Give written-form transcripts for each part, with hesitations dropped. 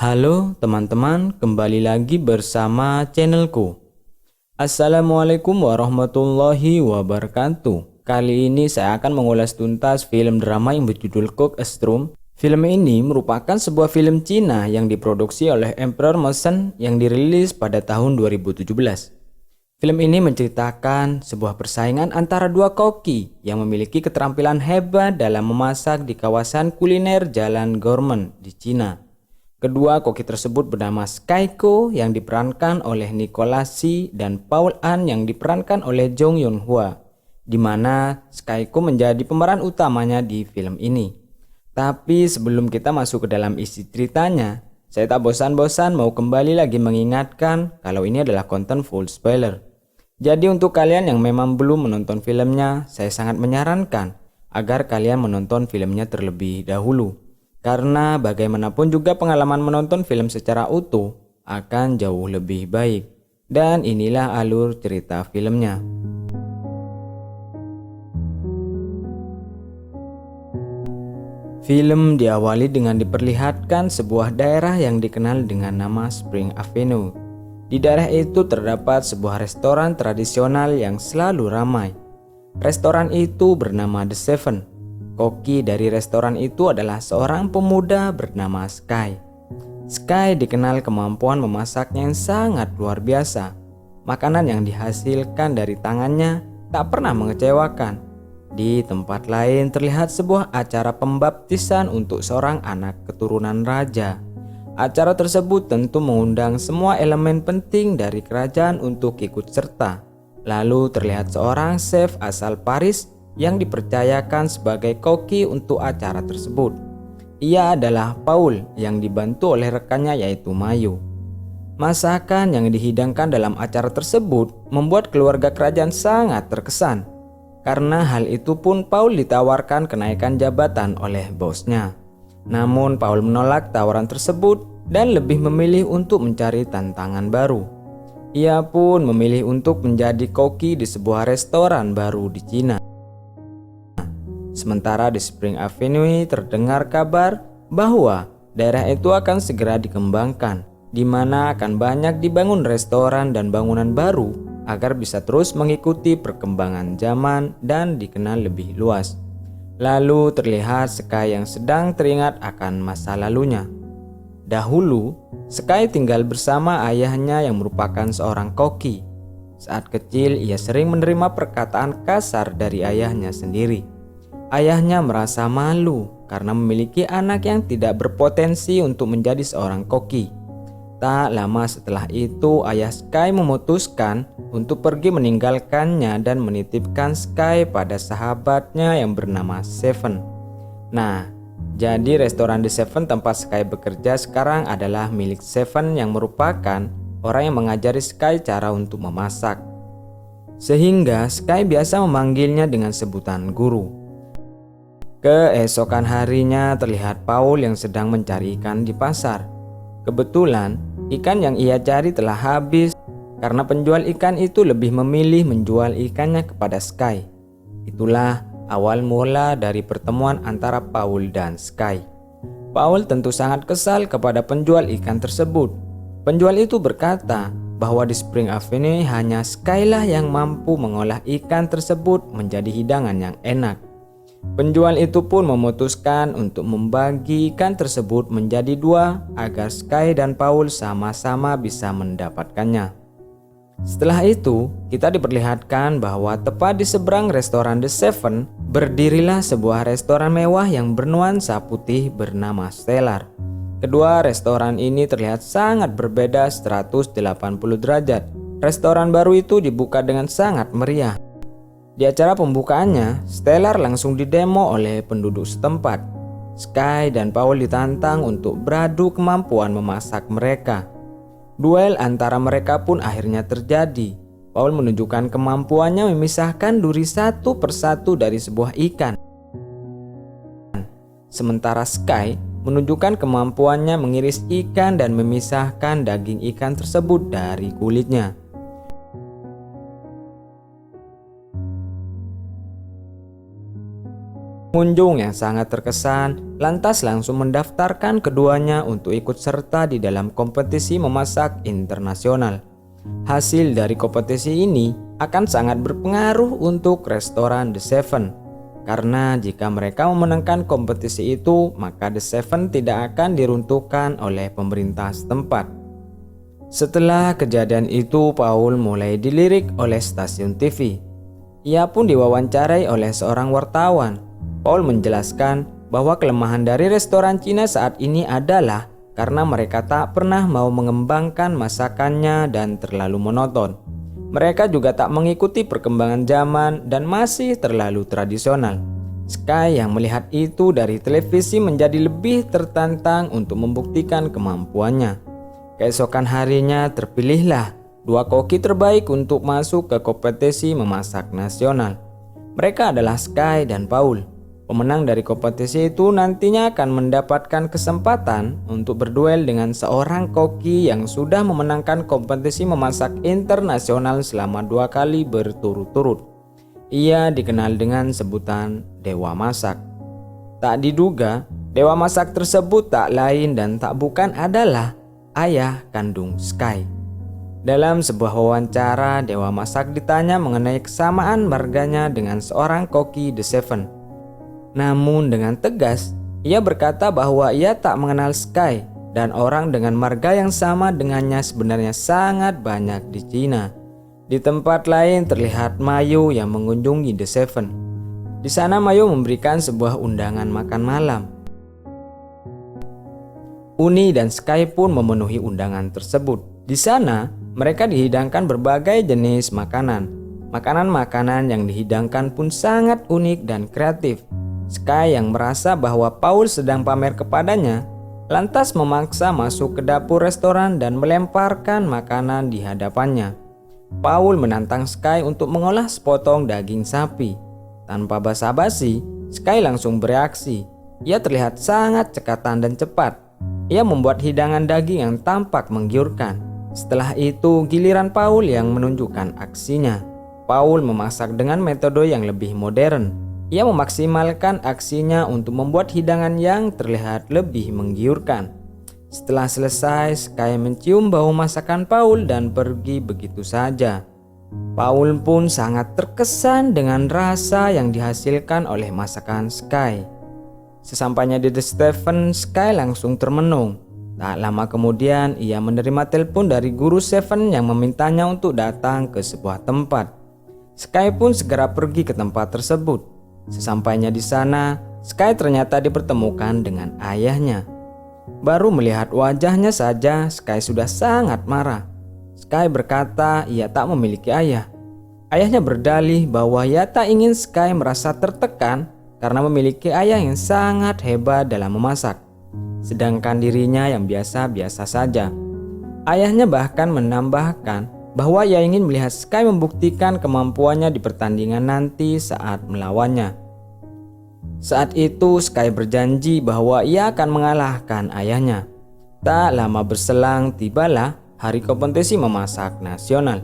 Halo teman-teman, kembali lagi bersama channelku. Assalamualaikum warahmatullahi wabarakatuh. Kali ini saya akan mengulas tuntas film drama yang berjudul Kook-Strom. Film ini merupakan sebuah film Cina yang diproduksi oleh Emperor Motion yang dirilis pada tahun 2017. Film ini menceritakan sebuah persaingan antara dua koki yang memiliki keterampilan hebat dalam memasak di kawasan kuliner Jalan Gourmet di Cina. Kedua koki tersebut bernama Sky Ko yang diperankan oleh Nicholas Tse dan Paul An yang diperankan oleh Jung Yun Hwa, di mana Sky Ko menjadi pemeran utamanya di film ini. Tapi sebelum kita masuk ke dalam isi ceritanya, saya tak bosan-bosan mau kembali lagi mengingatkan kalau ini adalah konten full spoiler. Jadi untuk kalian yang memang belum menonton filmnya, saya sangat menyarankan agar kalian menonton filmnya terlebih dahulu. Karena bagaimanapun juga pengalaman menonton film secara utuh akan jauh lebih baik. Dan inilah alur cerita filmnya. Film diawali dengan diperlihatkan sebuah daerah yang dikenal dengan nama Spring Avenue. Di daerah itu terdapat sebuah restoran tradisional yang selalu ramai. Restoran itu bernama The Seven. Koki dari restoran itu adalah seorang pemuda bernama Sky. Sky dikenal kemampuan memasaknya yang sangat luar biasa. Makanan yang dihasilkan dari tangannya tak pernah mengecewakan. Di tempat lain terlihat sebuah acara pembaptisan untuk seorang anak keturunan raja. Acara tersebut tentu mengundang semua elemen penting dari kerajaan untuk ikut serta. Lalu terlihat seorang chef asal Paris yang dipercayakan sebagai koki untuk acara tersebut. Ia adalah Paul yang dibantu oleh rekannya yaitu Mayu. Masakan yang dihidangkan dalam acara tersebut membuat keluarga kerajaan sangat terkesan. Karena hal itu pun Paul ditawarkan kenaikan jabatan oleh bosnya. Namun Paul menolak tawaran tersebut dan lebih memilih untuk mencari tantangan baru. Ia pun memilih untuk menjadi koki di sebuah restoran baru di Cina. Sementara di Spring Avenue terdengar kabar bahwa daerah itu akan segera dikembangkan, di mana akan banyak dibangun restoran dan bangunan baru agar bisa terus mengikuti perkembangan zaman dan dikenal lebih luas. Lalu terlihat Sky yang sedang teringat akan masa lalunya. Dahulu, Sky tinggal bersama ayahnya yang merupakan seorang koki. Saat kecil, ia sering menerima perkataan kasar dari ayahnya sendiri. Ayahnya merasa malu karena memiliki anak yang tidak berpotensi untuk menjadi seorang koki. Tak lama setelah itu, ayah Sky memutuskan untuk pergi meninggalkannya dan menitipkan Sky pada sahabatnya yang bernama Seven. Nah, jadi restoran The Seven tempat Sky bekerja sekarang adalah milik Seven yang merupakan orang yang mengajari Sky cara untuk memasak. Sehingga Sky biasa memanggilnya dengan sebutan guru. Keesokan harinya terlihat Paul yang sedang mencari ikan di pasar. Kebetulan ikan yang ia cari telah habis karena penjual ikan itu lebih memilih menjual ikannya kepada Sky. Itulah awal mula dari pertemuan antara Paul dan Sky. Paul tentu sangat kesal kepada penjual ikan tersebut. Penjual itu berkata bahwa di Spring Avenue hanya Sky lah yang mampu mengolah ikan tersebut menjadi hidangan yang enak. Penjual itu pun memutuskan untuk membagi ikan tersebut menjadi dua agar Sky dan Paul sama-sama bisa mendapatkannya. Setelah itu, kita diperlihatkan bahwa tepat di seberang restoran The Seven berdirilah sebuah restoran mewah yang bernuansa putih bernama Stellar. Kedua restoran ini terlihat sangat berbeda 180 derajat. Restoran baru itu dibuka dengan sangat meriah. Di acara pembukaannya, Stellar langsung didemo oleh penduduk setempat. Sky dan Paul ditantang untuk beradu kemampuan memasak mereka. Duel antara mereka pun akhirnya terjadi. Paul menunjukkan kemampuannya memisahkan duri satu persatu dari sebuah ikan. Sementara Sky menunjukkan kemampuannya mengiris ikan dan memisahkan daging ikan tersebut dari kulitnya. Pengunjung yang sangat terkesan lantas langsung mendaftarkan keduanya untuk ikut serta di dalam kompetisi memasak internasional. Hasil dari kompetisi ini akan sangat berpengaruh untuk restoran The Seven, karena jika mereka memenangkan kompetisi itu, maka The Seven tidak akan diruntuhkan oleh pemerintah setempat. Setelah kejadian itu, Paul mulai dilirik oleh stasiun TV. Ia pun diwawancarai oleh seorang wartawan. Paul menjelaskan bahwa kelemahan dari restoran Cina saat ini adalah karena mereka tak pernah mau mengembangkan masakannya dan terlalu monoton. Mereka juga tak mengikuti perkembangan zaman dan masih terlalu tradisional. Sky yang melihat itu dari televisi menjadi lebih tertantang untuk membuktikan kemampuannya. Keesokan harinya terpilihlah 2 koki terbaik untuk masuk ke kompetisi memasak nasional. Mereka adalah Sky dan Paul. Pemenang dari kompetisi itu nantinya akan mendapatkan kesempatan untuk berduel dengan seorang koki yang sudah memenangkan kompetisi memasak internasional selama 2 kali berturut-turut. Ia dikenal dengan sebutan Dewa Masak. Tak diduga, Dewa Masak tersebut tak lain dan tak bukan adalah ayah kandung Sky. Dalam sebuah wawancara, Dewa Masak ditanya mengenai kesamaan marganya dengan seorang koki The Seven. Namun dengan tegas, ia berkata bahwa ia tak mengenal Sky dan orang dengan marga yang sama dengannya sebenarnya sangat banyak di Cina. Di tempat lain terlihat Mayu yang mengunjungi The Seven. Di sana Mayu memberikan sebuah undangan makan malam. Uni dan Sky pun memenuhi undangan tersebut. Di sana mereka dihidangkan berbagai jenis makanan. Makanan-makanan yang dihidangkan pun sangat unik dan kreatif. Sky yang merasa bahwa Paul sedang pamer kepadanya, lantas memaksa masuk ke dapur restoran dan melemparkan makanan di hadapannya. Paul menantang Sky untuk mengolah sepotong daging sapi. Tanpa basa-basi, Sky langsung bereaksi. Ia terlihat sangat cekatan dan cepat. Ia membuat hidangan daging yang tampak menggiurkan. Setelah itu, giliran Paul yang menunjukkan aksinya. Paul memasak dengan metode yang lebih modern. Ia memaksimalkan aksinya untuk membuat hidangan yang terlihat lebih menggiurkan. Setelah selesai, Sky mencium bau masakan Paul dan pergi begitu saja. Paul pun sangat terkesan dengan rasa yang dihasilkan oleh masakan Sky. Sesampainya di The Seven, Sky langsung termenung. Tak lama kemudian, ia menerima telepon dari guru Seven yang memintanya untuk datang ke sebuah tempat. Sky pun segera pergi ke tempat tersebut. Sesampainya di sana, Sky ternyata dipertemukan dengan ayahnya. Baru melihat wajahnya saja, Sky sudah sangat marah. Sky berkata ia tak memiliki ayah. Ayahnya berdalih bahwa ia tak ingin Sky merasa tertekan karena memiliki ayah yang sangat hebat dalam memasak, sedangkan dirinya yang biasa-biasa saja. Ayahnya bahkan menambahkan bahwa ia ingin melihat Sky membuktikan kemampuannya di pertandingan nanti saat melawannya. Saat itu Sky berjanji bahwa ia akan mengalahkan ayahnya. Tak lama berselang tibalah hari kompetisi memasak nasional.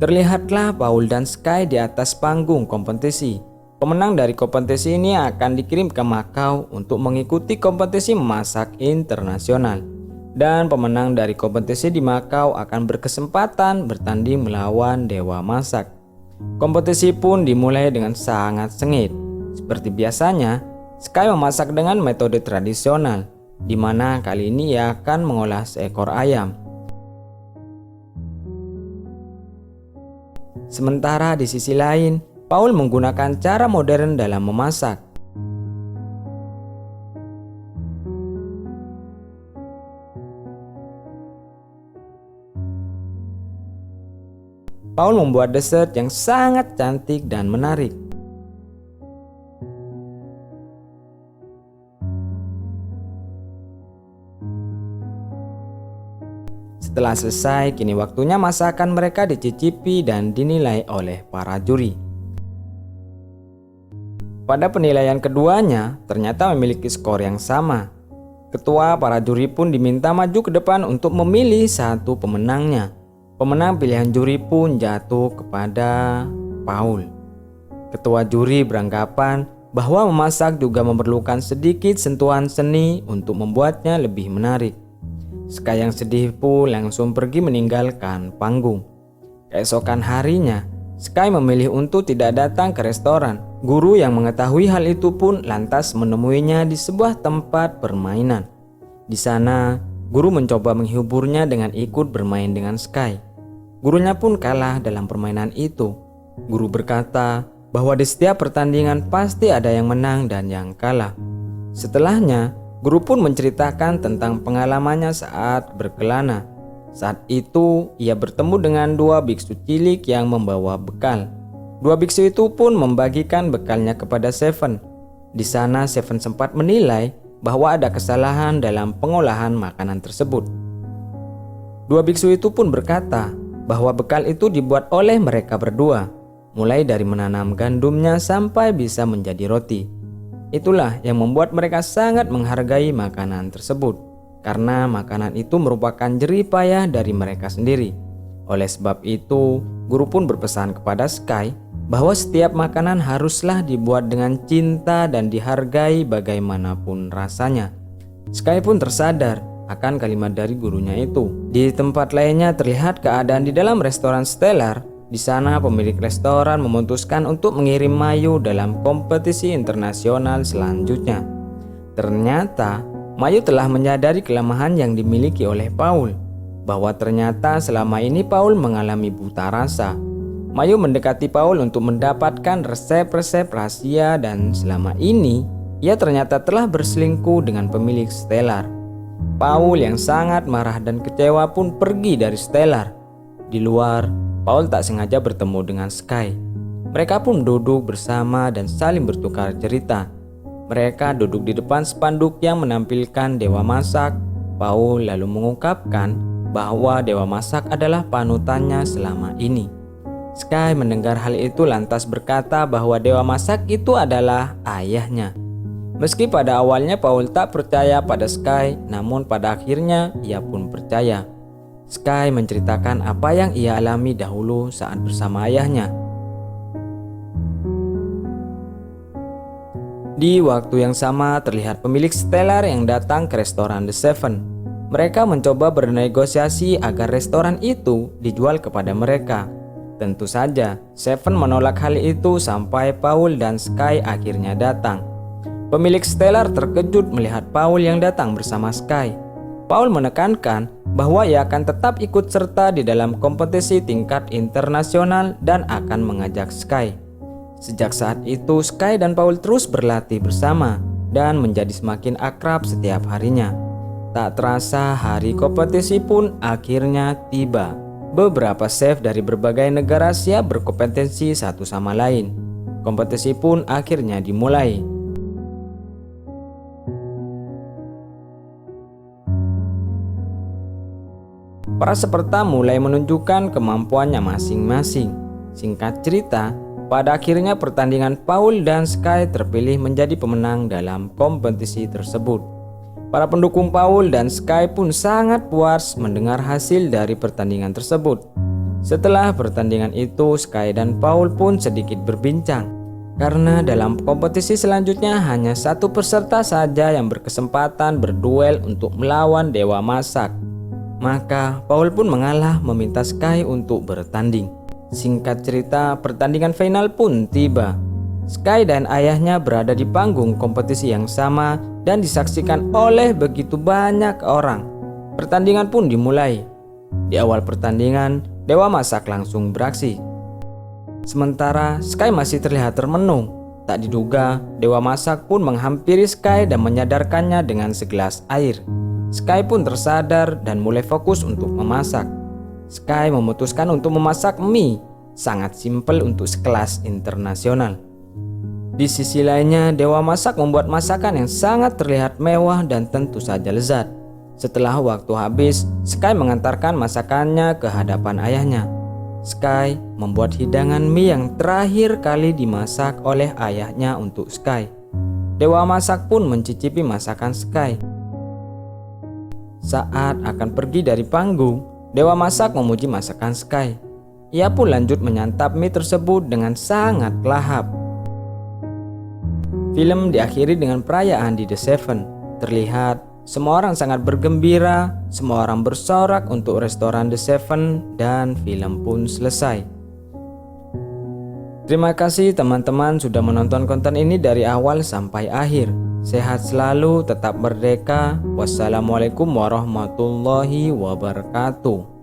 Terlihatlah Paul dan Sky di atas panggung kompetisi. Pemenang dari kompetisi ini akan dikirim ke Makau untuk mengikuti kompetisi memasak internasional. Dan pemenang dari kompetisi di Makau akan berkesempatan bertanding melawan Dewa Masak. Kompetisi pun dimulai dengan sangat sengit. Seperti biasanya, Sky memasak dengan metode tradisional, di mana kali ini ia akan mengolah seekor ayam. Sementara di sisi lain, Paul menggunakan cara modern dalam memasak. Paul membuat dessert yang sangat cantik dan menarik. Setelah selesai, kini waktunya masakan mereka dicicipi dan dinilai oleh para juri. Pada penilaian keduanya, ternyata memiliki skor yang sama. Ketua para juri pun diminta maju ke depan untuk memilih satu pemenangnya. Pemenang pilihan juri pun jatuh kepada Paul. Ketua juri beranggapan bahwa memasak juga memerlukan sedikit sentuhan seni untuk membuatnya lebih menarik. Sky yang sedih pun langsung pergi meninggalkan panggung. Keesokan harinya, Sky memilih untuk tidak datang ke restoran. Guru yang mengetahui hal itu pun lantas menemuinya di sebuah tempat permainan. Di sana, guru mencoba menghiburnya dengan ikut bermain dengan Sky. Gurunya pun kalah dalam permainan itu. Guru berkata bahwa di setiap pertandingan pasti ada yang menang dan yang kalah. Setelahnya, guru pun menceritakan tentang pengalamannya saat berkelana. Saat itu, ia bertemu dengan dua biksu cilik yang membawa bekal. Dua biksu itu pun membagikan bekalnya kepada Seven. Di sana, Seven sempat menilai bahwa ada kesalahan dalam pengolahan makanan tersebut. Dua biksu itu pun berkata bahwa bekal itu dibuat oleh mereka berdua, mulai dari menanam gandumnya sampai bisa menjadi roti. Itulah yang membuat mereka sangat menghargai makanan tersebut, karena makanan itu merupakan jerih payah dari mereka sendiri. Oleh sebab itu, guru pun berpesan kepada Sky bahwa setiap makanan haruslah dibuat dengan cinta dan dihargai bagaimanapun rasanya. Sky pun tersadar akan kalimat dari gurunya itu. Di tempat lainnya terlihat keadaan di dalam restoran Stellar. Di sana pemilik restoran memutuskan untuk mengirim Mayu dalam kompetisi internasional selanjutnya. Ternyata Mayu telah menyadari kelemahan yang dimiliki oleh Paul, bahwa ternyata selama ini Paul mengalami buta rasa. Mayu mendekati Paul untuk mendapatkan resep-resep rahasia dan selama ini ia ternyata telah berselingkuh dengan pemilik Stellar. Paul yang sangat marah dan kecewa pun pergi dari Stellar. Di luar, Paul tak sengaja bertemu dengan Sky. Mereka pun duduk bersama dan saling bertukar cerita. Mereka duduk di depan spanduk yang menampilkan Dewa Masak. Paul lalu mengungkapkan bahwa Dewa Masak adalah panutannya selama ini. Sky mendengar hal itu lantas berkata bahwa Dewa Masak itu adalah ayahnya. Meski pada awalnya Paul tak percaya pada Sky, namun pada akhirnya ia pun percaya. Sky menceritakan apa yang ia alami dahulu saat bersama ayahnya. Di waktu yang sama terlihat pemilik Stellar yang datang ke restoran The Seven. Mereka mencoba bernegosiasi agar restoran itu dijual kepada mereka. Tentu saja Seven menolak hal itu sampai Paul dan Sky akhirnya datang. Pemilik Stellar terkejut melihat Paul yang datang bersama Sky. Paul menekankan bahwa ia akan tetap ikut serta di dalam kompetisi tingkat internasional dan akan mengajak Sky. Sejak saat itu, Sky dan Paul terus berlatih bersama dan menjadi semakin akrab setiap harinya. Tak terasa hari kompetisi pun akhirnya tiba. Beberapa chef dari berbagai negara siap berkompetensi satu sama lain. Kompetisi pun akhirnya dimulai. Para peserta mulai menunjukkan kemampuannya masing-masing. Singkat cerita, pada akhirnya pertandingan Paul dan Sky terpilih menjadi pemenang dalam kompetisi tersebut. Para pendukung Paul dan Sky pun sangat puas mendengar hasil dari pertandingan tersebut. Setelah pertandingan itu, Sky dan Paul pun sedikit berbincang, karena dalam kompetisi selanjutnya hanya satu peserta saja yang berkesempatan berduel untuk melawan Dewa Masak. Maka Paul pun mengalah meminta Sky untuk bertanding. Singkat cerita, pertandingan final pun tiba. Sky dan ayahnya berada di panggung kompetisi yang sama dan disaksikan oleh begitu banyak orang. Pertandingan pun dimulai. Di awal pertandingan, Dewa Masak langsung beraksi. Sementara Sky masih terlihat termenung. Tak diduga, Dewa Masak pun menghampiri Sky dan menyadarkannya dengan segelas air. Sky pun tersadar dan mulai fokus untuk memasak. Sky memutuskan untuk memasak mie, sangat simpel untuk sekelas internasional. Di sisi lainnya, Dewa Masak membuat masakan yang sangat terlihat mewah dan tentu saja lezat. Setelah waktu habis, Sky mengantarkan masakannya ke hadapan ayahnya. Sky membuat hidangan mie yang terakhir kali dimasak oleh ayahnya untuk Sky. Dewa Masak pun mencicipi masakan Sky. Saat akan pergi dari panggung, Dewa Masak memuji masakan Sky. Ia pun lanjut menyantap mie tersebut dengan sangat lahap. Film diakhiri dengan perayaan di The Seven. Terlihat semua orang sangat bergembira, semua orang bersorak untuk restoran The Seven, dan film pun selesai. Terima kasih teman-teman sudah menonton konten ini dari awal sampai akhir. Sehat selalu, tetap merdeka. Wassalamualaikum warahmatullahi wabarakatuh.